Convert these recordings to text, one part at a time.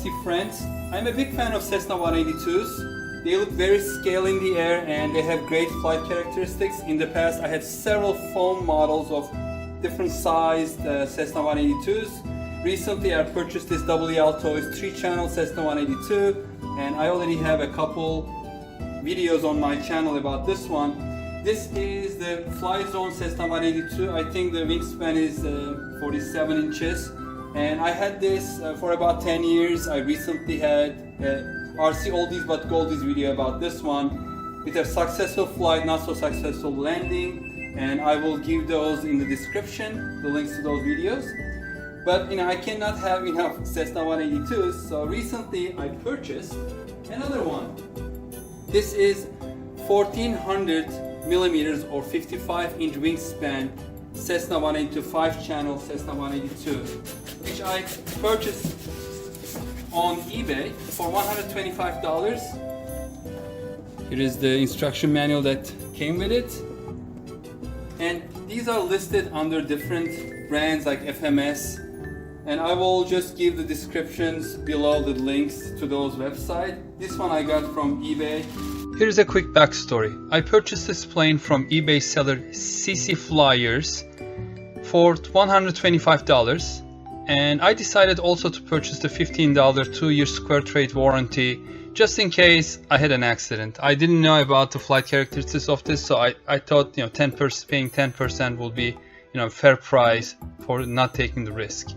fancy friends. I'm a big fan of Cessna 182s. They look very scale in the air and they have great flight characteristics. In the past I had several foam models of different sized Cessna 182s. Recently I purchased this WL Toys 3-channel Cessna 182 and I already have a couple videos on my channel about this one. This is the Fly Zone Cessna 182. I think the wingspan is 47 inches. And I had this for about 10 years. I recently had a RC Oldies but Goldies video about this one with a successful flight, not so successful landing, and I will give those in the description, the links to those videos. But I cannot have enough Cessna 182s, so recently I purchased another one. This is 1400 millimeters or 55-inch wingspan Cessna 182 5-channel Cessna 182, which I purchased on eBay for $125. Here is the instruction manual that came with it, and these are listed under different brands like FMS, and I will just give the descriptions below, the links to those websites. This one I got from eBay. Here's a quick backstory. I purchased this plane from eBay seller ciciflyers for $125, and I decided also to purchase the $15 2-year square trade warranty just in case I had an accident. I didn't know about the flight characteristics of this, so I thought paying 10% will be fair price for not taking the risk.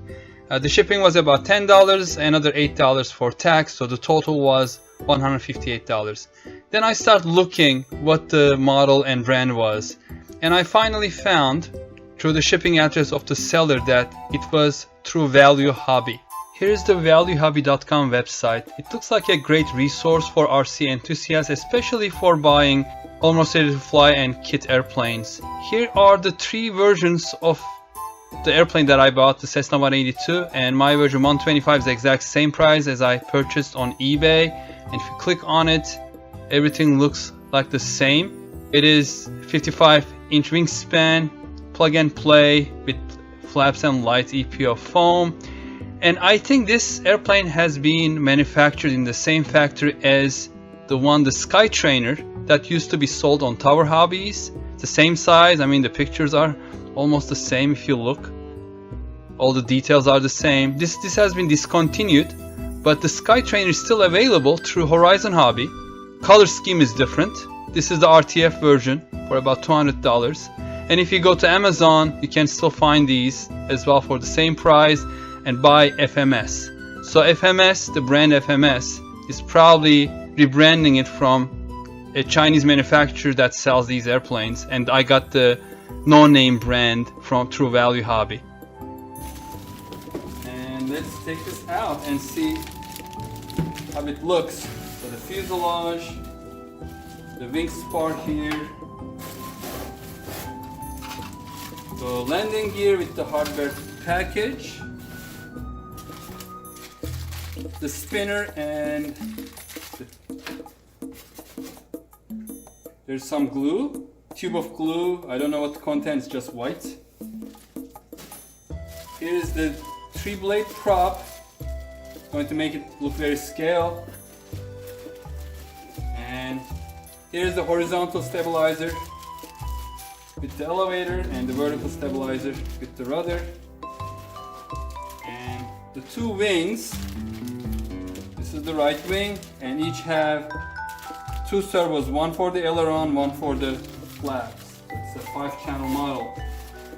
The shipping was about $10, another $8 for tax, so the total was $158. Then I started looking what the model and brand was, and I finally found through the shipping address of the seller that it was True Value Hobby. Here is the valuehobby.com website. It looks like a great resource for RC enthusiasts, especially for buying almost ready to fly and kit airplanes. Here are the 3 versions of the airplane that I bought, the Cessna 182, and my version 125 is the exact same price as I purchased on eBay. And if you click on it, everything looks like the same. It is 55-inch wingspan, plug and play with flaps and lights, EPO foam. And I think this airplane has been manufactured in the same factory as the Skytrainer that used to be sold on Tower Hobbies. It's the same size. I mean, the pictures are almost the same if you look. All the details are the same. This has been discontinued, but the Skytrainer is still available through Horizon Hobby. Color scheme is different. This is the RTF version for about $200. And if you go to Amazon, you can still find these as well for the same price and buy FMS. So FMS, the brand FMS, is probably rebranding it from a Chinese manufacturer that sells these airplanes, and I got the no-name brand from True Value Hobby. And let's take this out and see how it looks. So the fuselage, the wing spar here, the landing gear with the hardware package, the spinner, and there's some glue, tube of glue. I don't know what the content is, just white. Here's the 3-blade prop, going to make it look very scale. And here's the horizontal stabilizer with the elevator and the vertical stabilizer with the rudder. And the 2 wings, this is the right wing, and each have 2 servos, one for the aileron, one for the flaps. It's a 5-channel model.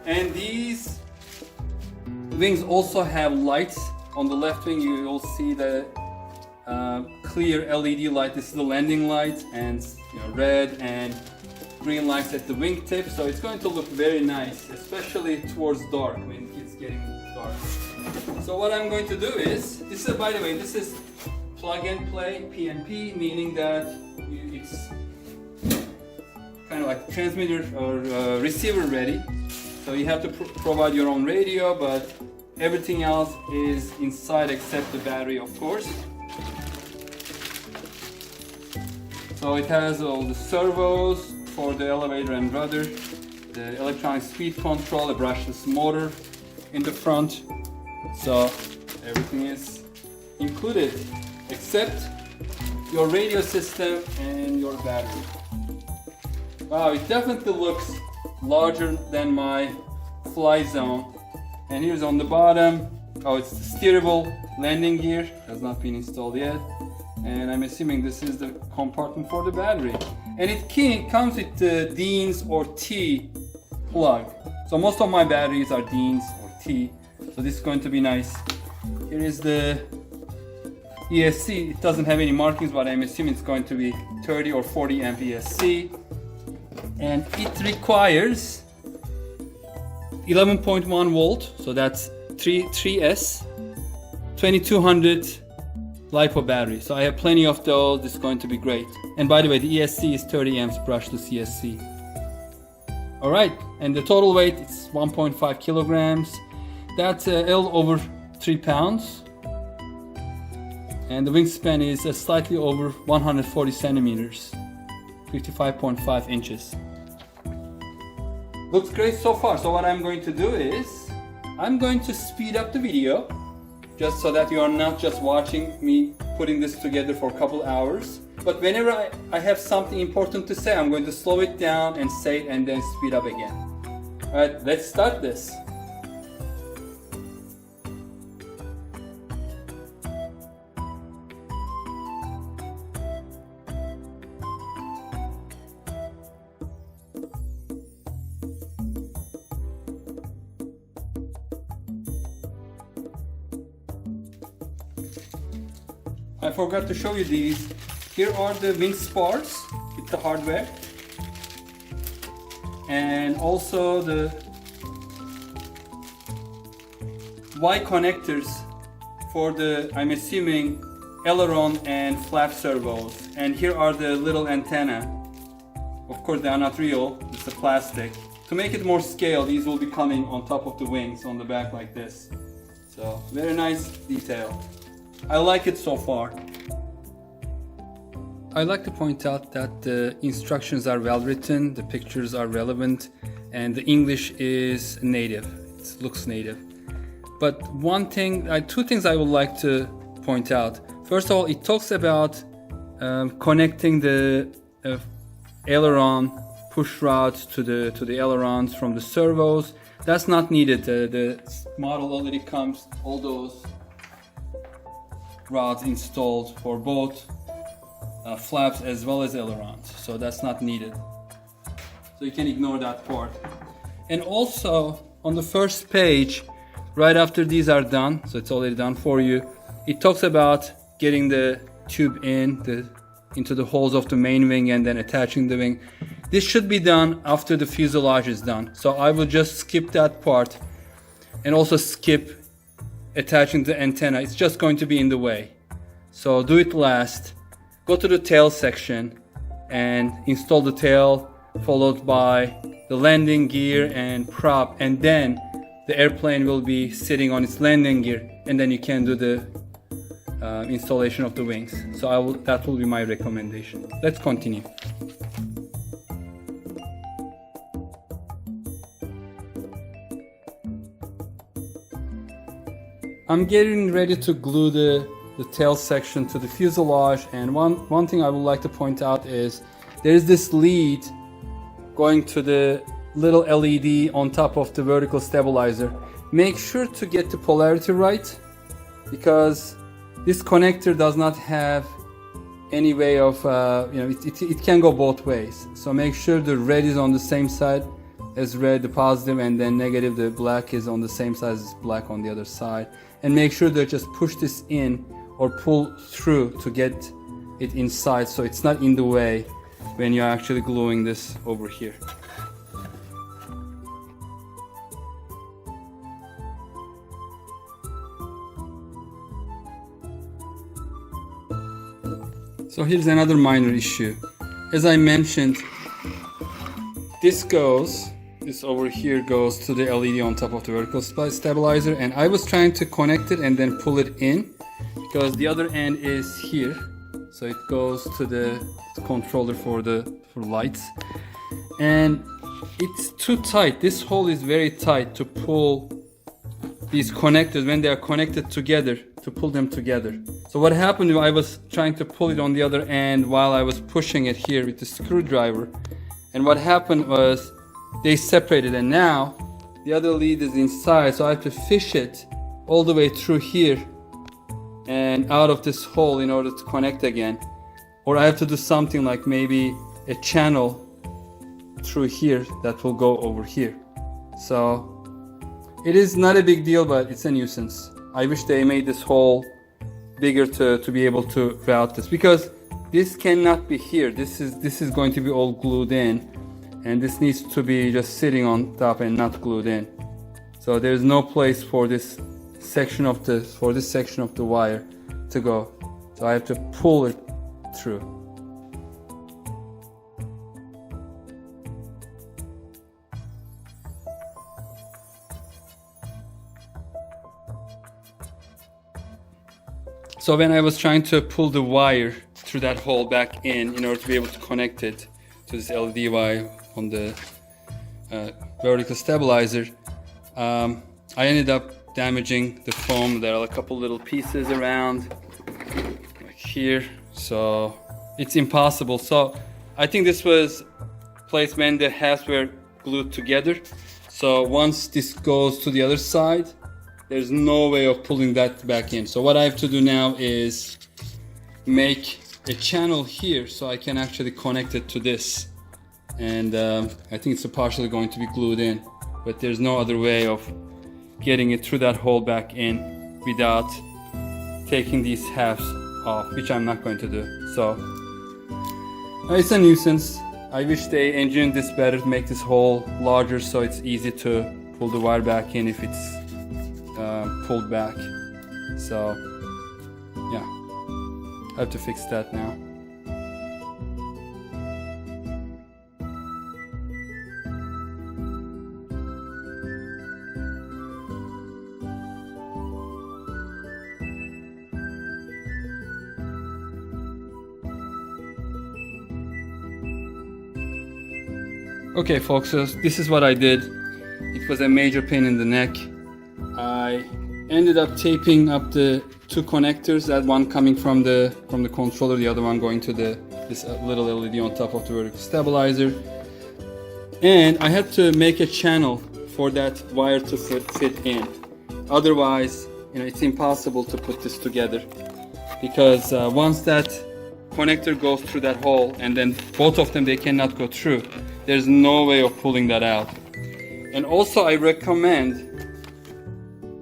And these wings also have lights. On the left wing you will see the clear LED light. This is the landing light, and red and green lights at the wingtip. So it's going to look very nice, especially towards dark, when it's getting dark. So what I'm going to do is, this is, by the way, this is plug and play PNP, meaning that it's kind of like transmitter or receiver ready. So you have to provide your own radio, but everything else is inside except the battery, of course. So it has all the servos for the elevator and rudder, the electronic speed control, a brushless motor in the front. So everything is included except your radio system and your battery. Wow, it definitely looks larger than my fly zone. And here's on the bottom, oh, it's the steerable landing gear, has not been installed yet. And I'm assuming this is the compartment for the battery. And it comes with the Dean's or T plug. So most of my batteries are Dean's or T. So this is going to be nice. Here is the ESC. It doesn't have any markings, but I'm assuming it's going to be 30 or 40 amp ESC. And it requires 11.1 volt, so that's 3S, 2200 LiPo battery. So I have plenty of those. This is going to be great. And by the way, the ESC is 30 amps brushless ESC. All right, and the total weight is 1.5 kilograms. That's a little over 3 pounds. And the wingspan is slightly over 140 centimeters, 55.5 inches. Looks great so far. So what I'm going to do is, I'm going to speed up the video, just so that you are not just watching me putting this together for a couple hours. But whenever I have something important to say, I'm going to slow it down and say it and then speed up again. Alright, let's start this. I forgot to show you these. Here are the wing spars with the hardware, and also the Y connectors for the, I'm assuming, aileron and flap servos. And here are the little antenna. Of course they are not real, it's a plastic. To make it more scale, these will be coming on top of the wings on the back like this. So very nice detail. I like it so far. I'd like to point out that the instructions are well written, the pictures are relevant, and the English is native. It looks native. But two things I would like to point out. First of all, it talks about connecting the aileron push rods to the ailerons from the servos. That's not needed. The model already comes all those rods installed for both flaps as well as ailerons, so that's not needed. So you can ignore that part. And also on the first page, right after these are done, so it's already done for you, it talks about getting the tube into the holes of the main wing and then attaching the wing. This should be done after the fuselage is done, so I will just skip that part and also skip attaching the antenna. It's just going to be in the way, so do it last. Go to the tail section and install the tail, followed by the landing gear and prop, and then the airplane will be sitting on its landing gear, and then you can do the installation of the wings. So that will be my recommendation. Let's continue. I'm getting ready to glue the tail section to the fuselage, and one thing I would like to point out is there's this lead going to the little LED on top of the vertical stabilizer. Make sure to get the polarity right, because this connector does not have any way of it can go both ways. So make sure the red is on the same side as red, the positive, and then negative, the black, is on the same side as black on the other side. And make sure to just push this in or pull through to get it inside, so it's not in the way when you're actually gluing this over here. So here's another minor issue. As I mentioned, this over here goes to the LED on top of the vertical stabilizer, and I was trying to connect it and then pull it in, because the other end is here, so it goes to the controller for lights, and it's too tight. This hole is very tight to pull these connectors when they are connected together to pull them together. So what happened, I was trying to pull it on the other end while I was pushing it here with the screwdriver, and what happened was they separated, and now the other lead is inside, so I have to fish it all the way through here and out of this hole in order to connect again, or I have to do something like maybe a channel through here that will go over here. So it is not a big deal, but it's a nuisance. I wish they made this hole bigger to be able to route this, because this cannot be here. This is going to be all glued in, and this needs to be just sitting on top and not glued in. So there's no place for this section of the wire to go. So I have to pull it through. So when I was trying to pull the wire through that hole back in order to be able to connect it to this LED wire on the vertical stabilizer, I ended up damaging the foam. There are a couple little pieces around like here, so it's impossible. So I think this was placed when the halves were glued together. So once this goes to the other side, there's no way of pulling that back in. So what I have to do now is make a channel here so I can actually connect it to this. And I think it's partially going to be glued in, but there's no other way of getting it through that hole back in without taking these halves off, which I'm not going to do. So it's a nuisance. I wish they engineered this better to make this hole larger so it's easy to pull the wire back in if it's pulled back. So yeah, I have to fix that now. Okay folks, so this is what I did. It was a major pain in the neck. I ended up taping up the two connectors, that one coming from the controller, the other one going to this little LED on top of the vertical stabilizer. And I had to make a channel for that wire to fit in. Otherwise, it's impossible to put this together, because once that connector goes through that hole and then both of them, they cannot go through. There's no way of pulling that out. And also I recommend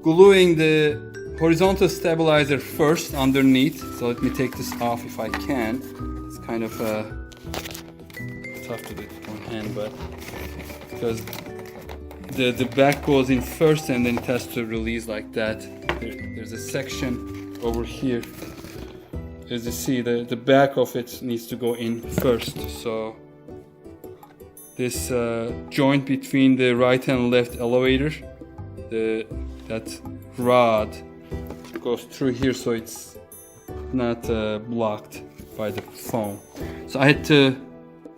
gluing the horizontal stabilizer first underneath. So let me take this off if I can. It's kind of tough to do with one hand, but because the back goes in first and then it has to release like that. There's a section over here. As you see, the back of it needs to go in first. So this joint between the right and left elevator, that rod goes through here, so it's not blocked by the foam. So I had to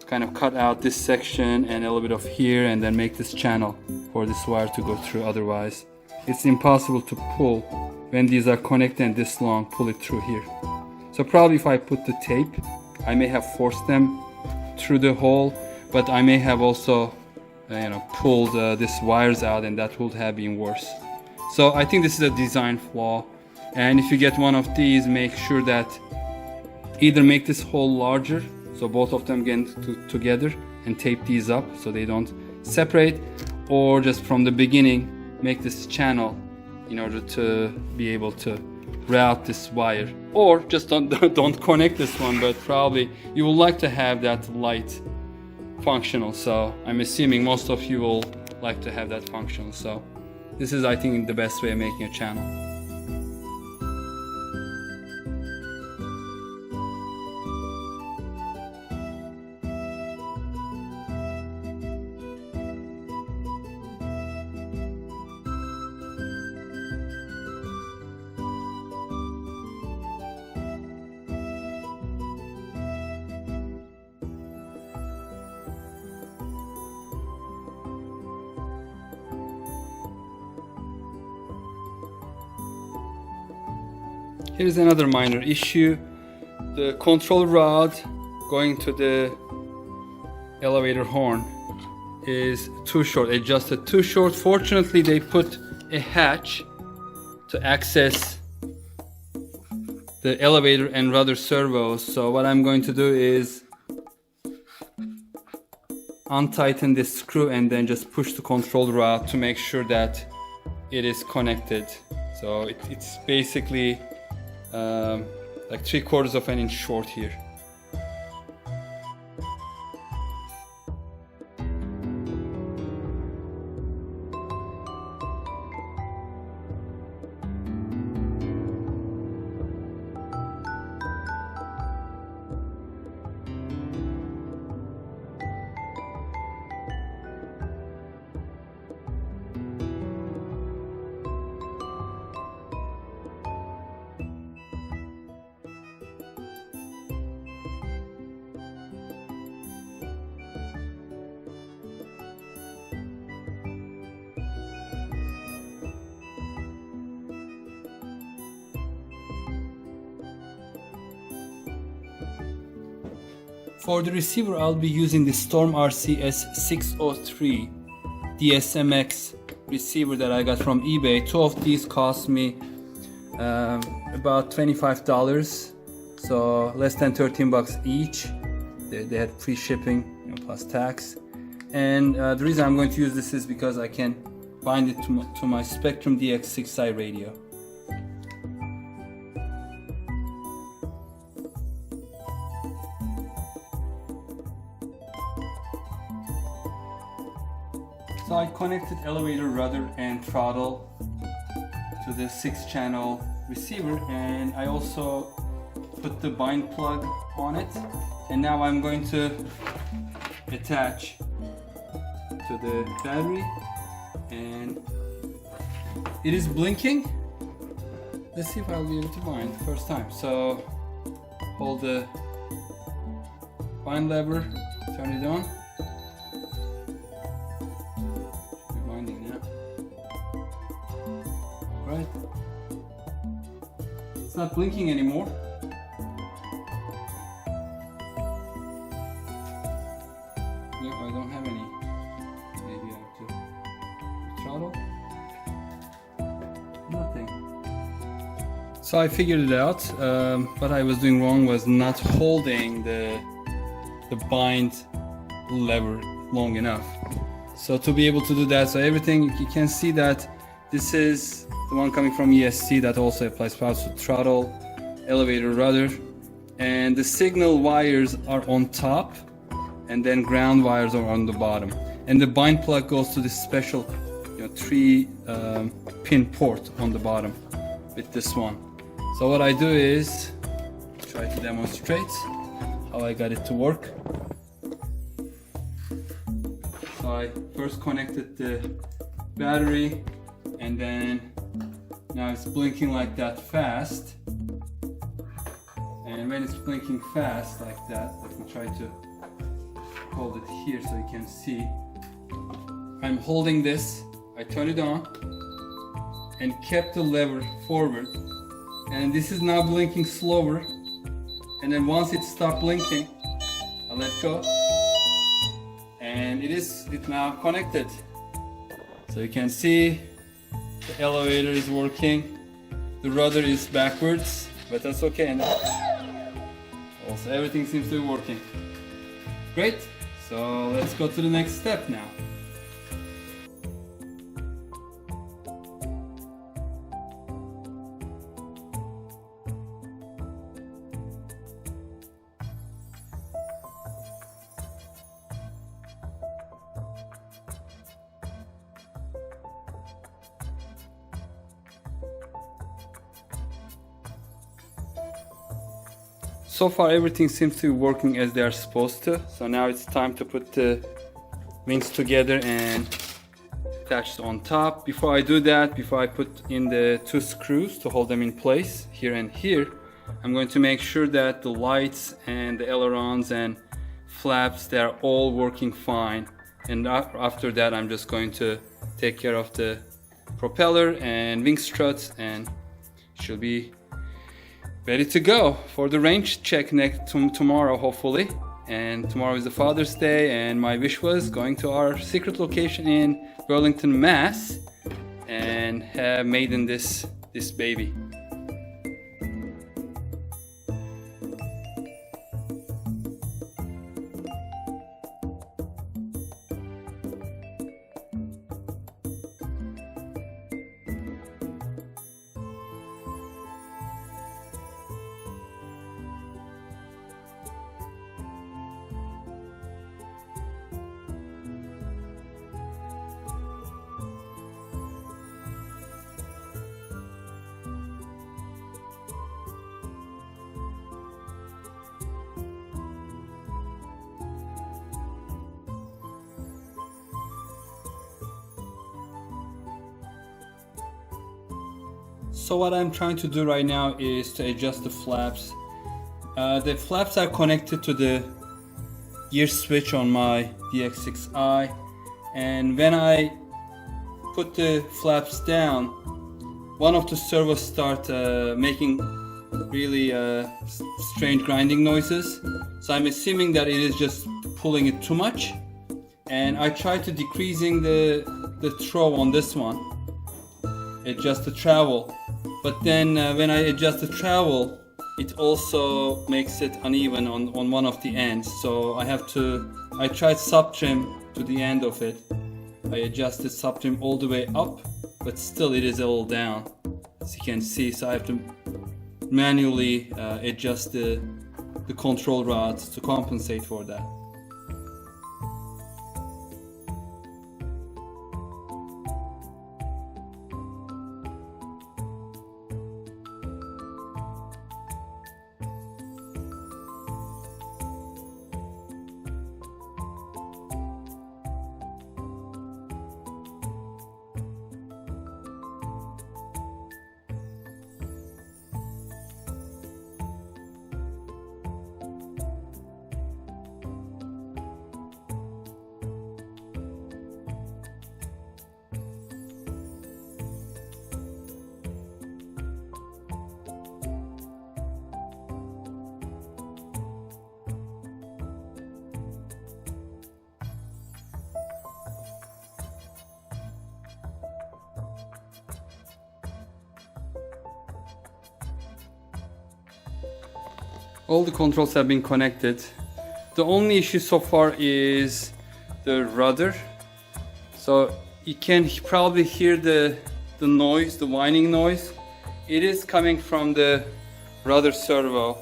kind of cut out this section and a little bit of here and then make this channel for this wire to go through. Otherwise it's impossible to pull when these are connected and this long, pull it through here. So probably if I put the tape, I may have forced them through the hole, but I may have also pulled these wires out, and that would have been worse. So I think this is a design flaw, and if you get one of these, make sure that either make this hole larger so both of them get together and tape these up so they don't separate, or just from the beginning make this channel in order to be able to route this wire, or just don't connect this one, but probably you would like to have that light functional. So I'm assuming most of you will like to have that functional. So this is, I think, the best way of making a channel. There is another minor issue. The control rod going to the elevator horn is too short, adjusted too short. Fortunately, they put a hatch to access the elevator and rudder servos. So what I'm going to do is untighten this screw and then just push the control rod to make sure that it is connected. So it's basically like 3/4 of an inch short here. For the receiver, I'll be using the Storm RCS 603 DSMX receiver that I got from eBay. Two of these cost me about $25, so less than 13 bucks each. They had free shipping, plus tax. And the reason I'm going to use this is because I can bind it to my Spektrum DX6i radio. So I connected elevator, rudder and throttle to the 6-channel receiver, and I also put the bind plug on it, and now I'm going to attach to the battery, and it is blinking. Let's see if I'll be able to bind the first time. So hold the bind lever, turn it on. Right. It's not blinking anymore. Yep, I don't have any. Maybe I have to throttle. Nothing. So I figured it out. What I was doing wrong was not holding the bind lever long enough. So to be able to do that, so everything, you can see that this is the one coming from ESC that also applies power to throttle, elevator, rudder, and the signal wires are on top, and then ground wires are on the bottom. And the bind plug goes to this special 3-pin port on the bottom with this one. So what I do is try to demonstrate how I got it to work. So I first connected the battery, and then now it's blinking like that fast. And when it's blinking fast like that, let me try to hold it here so you can see. I'm holding this, I turn it on and kept the lever forward, and this is now blinking slower, and then once it stopped blinking, I let go, and it's now connected. So you can see the elevator is working, the rudder is backwards, but that's okay. And also everything seems to be working. Great, so let's go to the next step now. So far everything seems to be working as they are supposed to. So now it's time to put the wings together and attach on top. Before I do that, before I put in the 2 screws to hold them in place here and here, I'm going to make sure that the lights and the ailerons and flaps, they are all working fine. And after that I'm just going to take care of the propeller and wing struts, and it should be ready to go for the range check tomorrow, hopefully. And tomorrow is the Father's Day, and my wish was going to our secret location in Burlington, Mass, and have maiden this baby. So what I'm trying to do right now is to adjust the flaps. The flaps are connected to the gear switch on my DX6i, and when I put the flaps down, one of the servos start making really strange grinding noises. So I'm assuming that it is just pulling it too much, and I tried to decreasing the throw on this one, adjust the travel. But then when I adjust the travel, it also makes it uneven on one of the ends. So I tried sub trim to the end of it. I adjusted sub trim all the way up, but still it is all down, as you can see. So I have to manually adjust the control rods to compensate for that. All the controls have been connected. The only issue so far is the rudder. So you can probably hear the noise, the whining noise. It is coming from the rudder servo.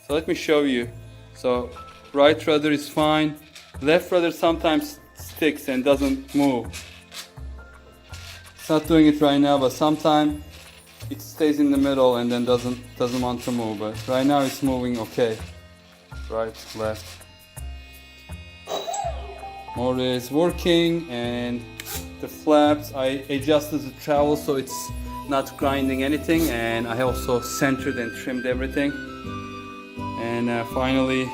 So let me show you. So right rudder is fine. Left rudder sometimes sticks and doesn't move. It's not doing it right now, but sometimes it stays in the middle and then doesn't want to move. But right now it's moving okay. Right, left. Motor is working, and the flaps, I adjusted the travel so it's not grinding anything, and I also centered and trimmed everything. And finally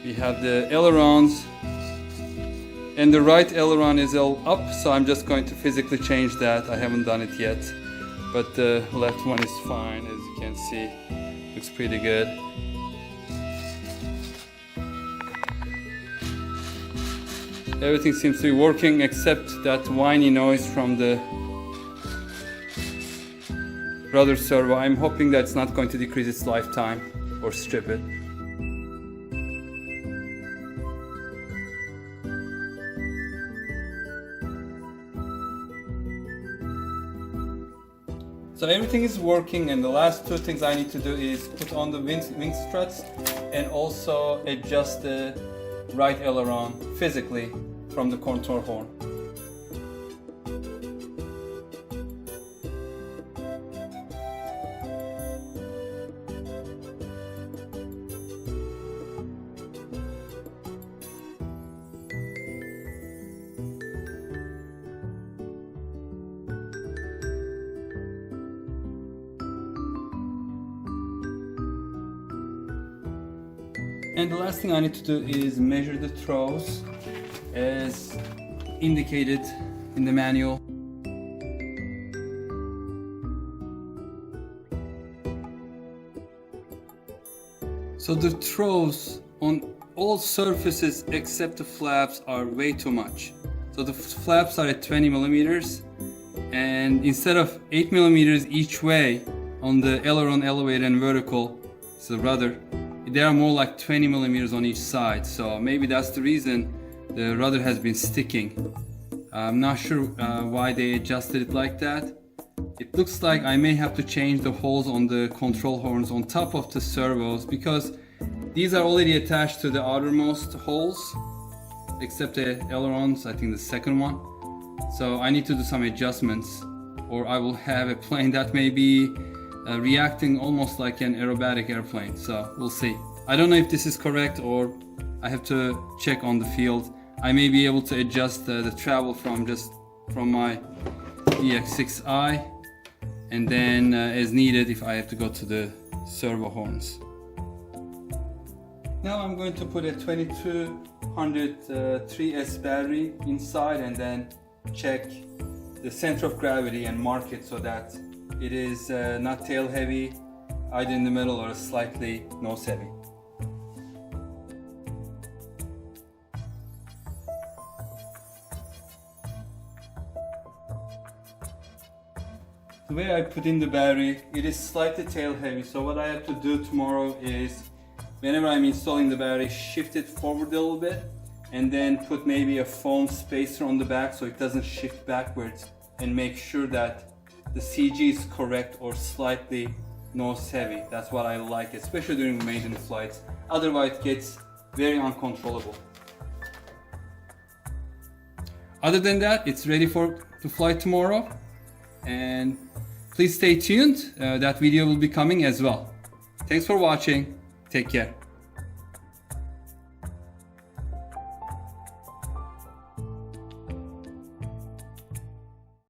we have the ailerons, and the right aileron is all up, so I'm just going to physically change that. I haven't done it yet, but the left one is fine, as you can see. Looks pretty good. Everything seems to be working except that whiny noise from the rudder servo. I'm hoping that's not going to decrease its lifetime or strip it. So everything is working, and the last two things I need to do is put on the wing struts and also adjust the right aileron physically from the contour horn. And the last thing I need to do is measure the throws as indicated in the manual. So the throws on all surfaces except the flaps are way too much. So the flaps are at 20 millimeters, and instead of 8 millimeters each way on the aileron, elevator and vertical, so rudder, they are more like 20 millimeters on each side. So maybe that's the reason the rudder has been sticking. I'm not sure why they adjusted it like that. It looks like I may have to change the holes on the control horns on top of the servos, because these are already attached to the outermost holes, except the ailerons, I think the second one. So I need to do some adjustments, or I will have a plane that may be reacting almost like an aerobatic airplane. So we'll see. I don't know if this is correct, or I have to check on the field. I may be able to adjust the travel from my DX6i, and then as needed if I have to go to the servo horns. Now I'm going to put a 2200 3S battery inside and then check the center of gravity and mark it so that it is not tail heavy, either in the middle or slightly nose heavy. The way I put in the battery, it is slightly tail heavy, so what I have to do tomorrow is, whenever I'm installing the battery, shift it forward a little bit and then put maybe a foam spacer on the back so it doesn't shift backwards, and make sure that the CG is correct or slightly nose heavy. That's what I like, especially during maiden flights. Otherwise it gets very uncontrollable. Other than that, it's ready to fly tomorrow, and please stay tuned. That video will be coming as well. Thanks for watching. Take care.